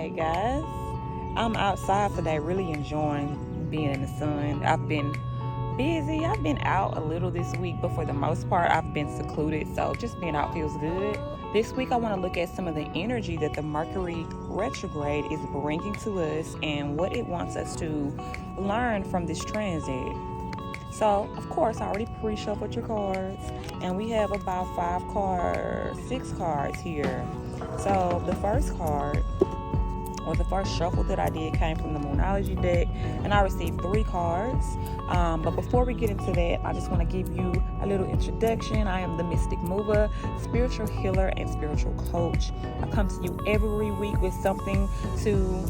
Hey guys, I'm outside today really enjoying being in the sun. I've been busy. I've been out a little this week, but for the most part I've been secluded, so just being out feels good. This week I want to look at some of the energy that the Mercury retrograde is bringing to us and what it wants us to learn from this transit. So, of course, I already pre-shuffled your cards, and we have about 6 cards here. So, the first card, or the first shuffle that I did, came from the Moonology deck, and I received 3 cards. But before we get into that, I just want to give you a little introduction. I am the Mystic Mover, spiritual healer, and spiritual coach. I come to you every week with something to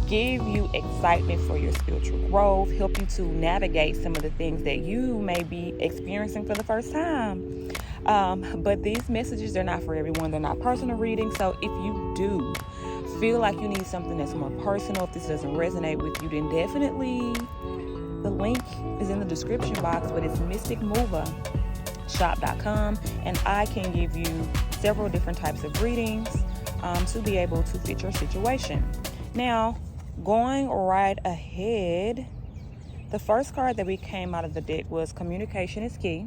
give you excitement for your spiritual growth, help you to navigate some of the things that you may be experiencing for the first time. But these messages, they're not for everyone. They're not personal readings. So if you do feel like you need something that's more personal, if this doesn't resonate with you, then definitely the link is in the description box, but it's mysticmelaninshop.com, and I can give you several different types of readings to be able to fit your situation. Now, going right ahead, the first card that we came out of the deck was Communication is Key.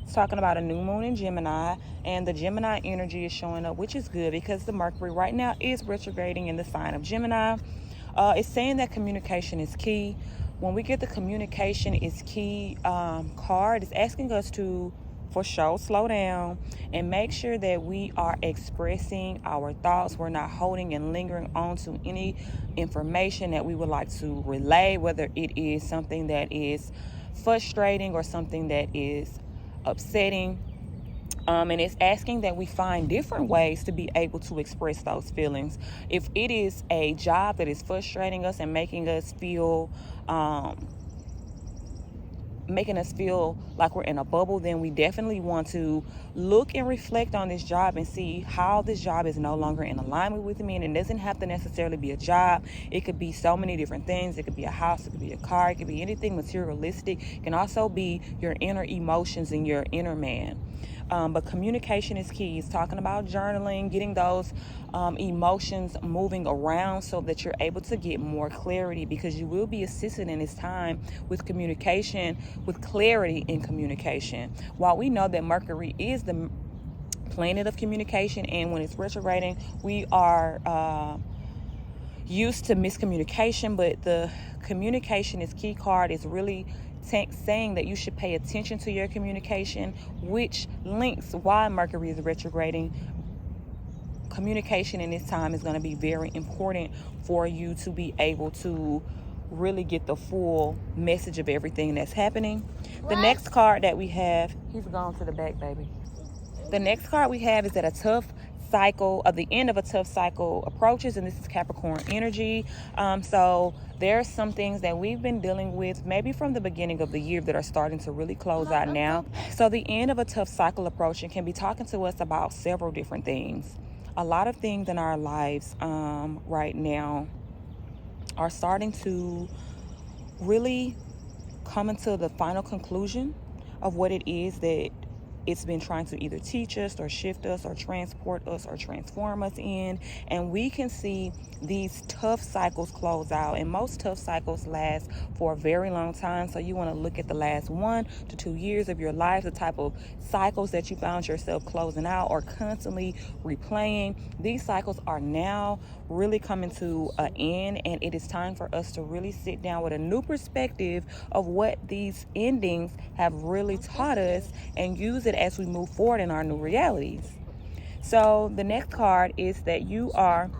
It's talking about a new moon in Gemini, and the Gemini energy is showing up, which is good because the Mercury right now is retrograding in the sign of Gemini. It's saying that communication is key. When we get the communication is key card, it's asking us to, for sure, slow down and make sure that we are expressing our thoughts. We're not holding and lingering on to any information that we would like to relay, whether it is something that is frustrating or something that is upsetting. And it's asking that we find different ways to be able to express those feelings. If it is a job that is frustrating us and making us feel like we're in a bubble, then we definitely want to look and reflect on this job and see how this job is no longer in alignment with me. And it doesn't have to necessarily be a job. It could be so many different things. It could be a house, it could be a car, it could be anything materialistic. It can also be your inner emotions and your inner man. But communication is key. It's talking about journaling, getting those emotions moving around so that you're able to get more clarity, because you will be assisted in this time with communication, with clarity in communication. While we know that Mercury is the planet of communication, and when it's retrograding, we are used to miscommunication, but the communication is key card is really saying that you should pay attention to your communication, which links why Mercury is retrograding. Communication in this time is going to be very important for you to be able to really get the full message of everything that's happening. The next card that we have, he's gone to the back, baby. The next card we have is that the end of a tough cycle approaches, and this is Capricorn energy. So there are some things that we've been dealing with maybe from the beginning of the year that are starting to really close out now. So the end of a tough cycle approaching can be talking to us about several different things. A lot of things in our lives right now are starting to really come into the final conclusion of what it is that it's been trying to either teach us or shift us or transport us or transform us in. And we can see these tough cycles close out, and most tough cycles last for a very long time. So you want to look at the last 1 to 2 years of your life, the type of cycles that you found yourself closing out or constantly replaying. These cycles are now really coming to an end, and it is time for us to really sit down with a new perspective of what these endings have really taught us and use it as we move forward in our new realities. So the next card is that you are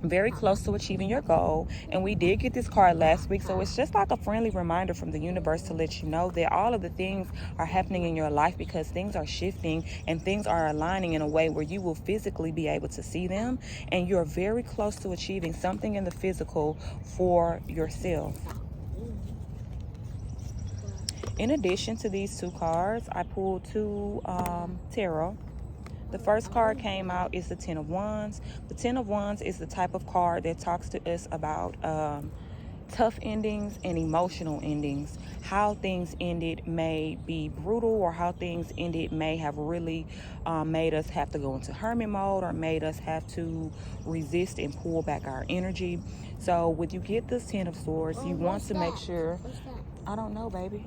very close to achieving your goal, and we did get this card last week, so it's just like a friendly reminder from the universe to let you know that all of the things are happening in your life because things are shifting and things are aligning in a way where you will physically be able to see them, and you're very close to achieving something in the physical for yourself. In addition to these 2 cards, I pulled 2 tarot. The first card came out is the Ten of Wands. The Ten of Wands is the type of card that talks to us about tough endings and emotional endings. How things ended may be brutal, or how things ended may have really made us have to go into hermit mode, or made us have to resist and pull back our energy. So when you get this 10 of Swords, you want to make sure, I don't know, baby.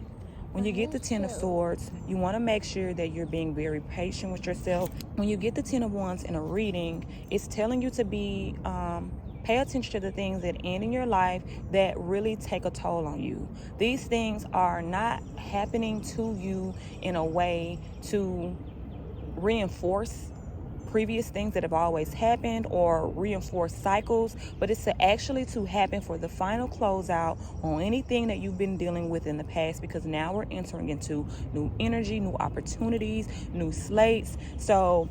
When you get the 10 of Swords, you want to make sure that you're being very patient with yourself. When you get the 10 of Wands in a reading, it's telling you to be pay attention to the things that end in your life that really take a toll on you. These things are not happening to you in a way to reinforce previous things that have always happened or reinforce cycles, but it's actually to happen for the final closeout on anything that you've been dealing with in the past, because now we're entering into new energy, new opportunities, new slates. So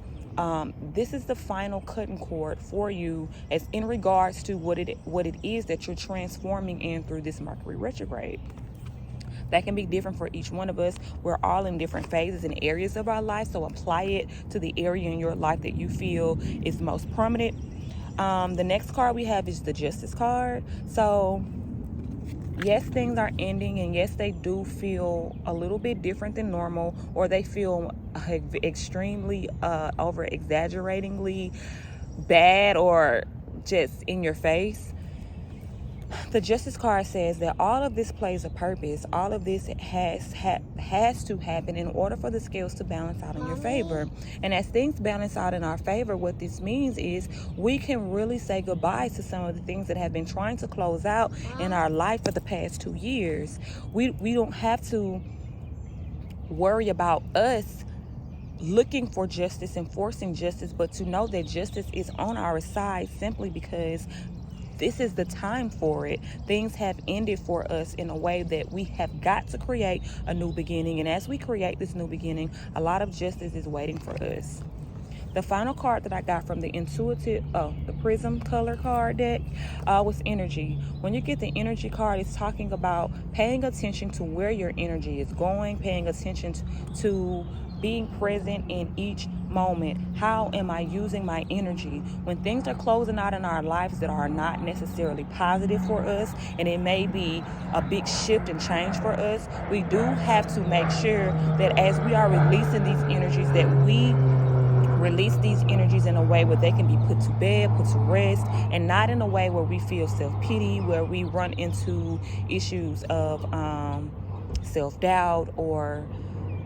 this is the final cutting cord for you as in regards to what it is that you're transforming in through this Mercury retrograde. That can be different for each one of us. We're all in different phases and areas of our life, so apply it to the area in your life that you feel is most prominent. The next card we have is the Justice card. So yes, things are ending, and yes, they do feel a little bit different than normal, or they feel extremely over exaggeratingly bad or just in your face. The Justice card says that all of this plays a purpose. All of this has to happen in order for the scales to balance out in your favor. And as things balance out in our favor, what this means is we can really say goodbye to some of the things that have been trying to close out in our life for the past 2 years. We don't have to worry about us looking for justice and forcing justice, but to know that justice is on our side simply because this is the time for it. Things have ended for us in a way that we have got to create a new beginning. And as we create this new beginning, a lot of justice is waiting for us. The final card that I got from the the Prism color card deck was energy. When you get the energy card, it's talking about paying attention to where your energy is going, paying attention to being present in each moment. How am I using my energy? When things are closing out in our lives that are not necessarily positive for us, and it may be a big shift and change for us, we do have to make sure that as we are releasing these energies, that we release these energies in a way where they can be put to bed, put to rest, and not in a way where we feel self-pity, where we run into issues of self-doubt, or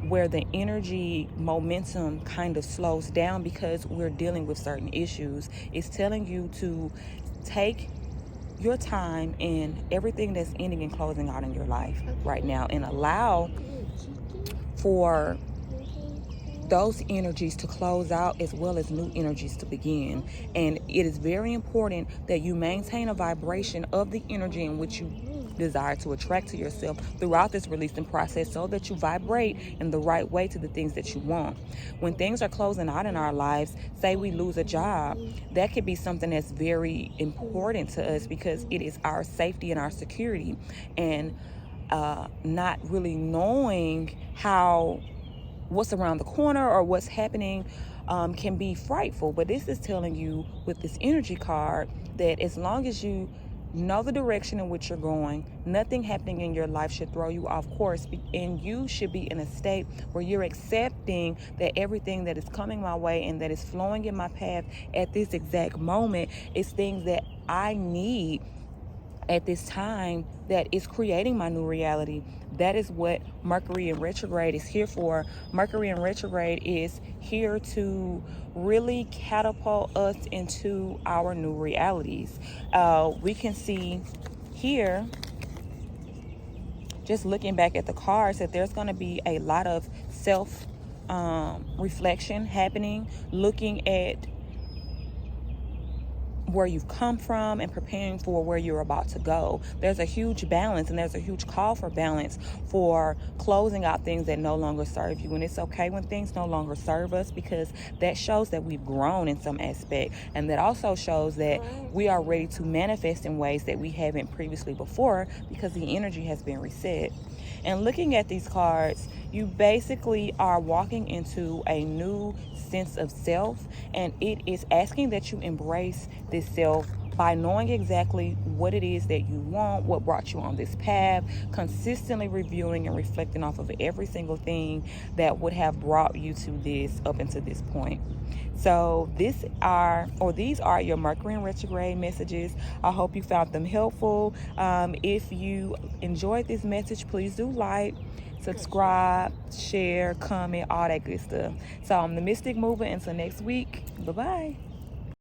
where the energy momentum kind of slows down because we're dealing with certain issues. It's telling you to take your time in everything that's ending and closing out in your life right now, and allow for those energies to close out as well as new energies to begin. And it is very important that you maintain a vibration of the energy in which you desire to attract to yourself throughout this releasing process, so that you vibrate in the right way to the things that you want. When things are closing out in our lives, say we lose a job, that could be something that's very important to us because it is our safety and our security. And not really knowing what's around the corner or what's happening can be frightful. But this is telling you with this energy card that as long as you know the direction in which you're going, nothing happening in your life should throw you off course, and you should be in a state where you're accepting that everything that is coming my way and that is flowing in my path at this exact moment is things that I need at this time that is creating my new reality. That is what Mercury in retrograde is here for. Mercury in retrograde is here to really catapult us into our new realities. We can see here, just looking back at the cards, that there's going to be a lot of self reflection happening, looking at where you've come from and preparing for where you're about to go. There's a huge balance, and there's a huge call for balance for closing out things that no longer serve you. And it's okay when things no longer serve us, because that shows that we've grown in some aspect, and that also shows that we are ready to manifest in ways that we haven't previously before, because the energy has been reset. And looking at these cards, you basically are walking into a new sense of self, and it is asking that you embrace this self by knowing exactly what it is that you want, what brought you on this path, consistently reviewing and reflecting off of every single thing that would have brought you to this, up until this point. So these are your Mercury in retrograde messages. I hope you found them helpful. If you enjoyed this message, please do like, subscribe, share, comment, all that good stuff. So I'm the Mystic Mover. Until next week, bye-bye.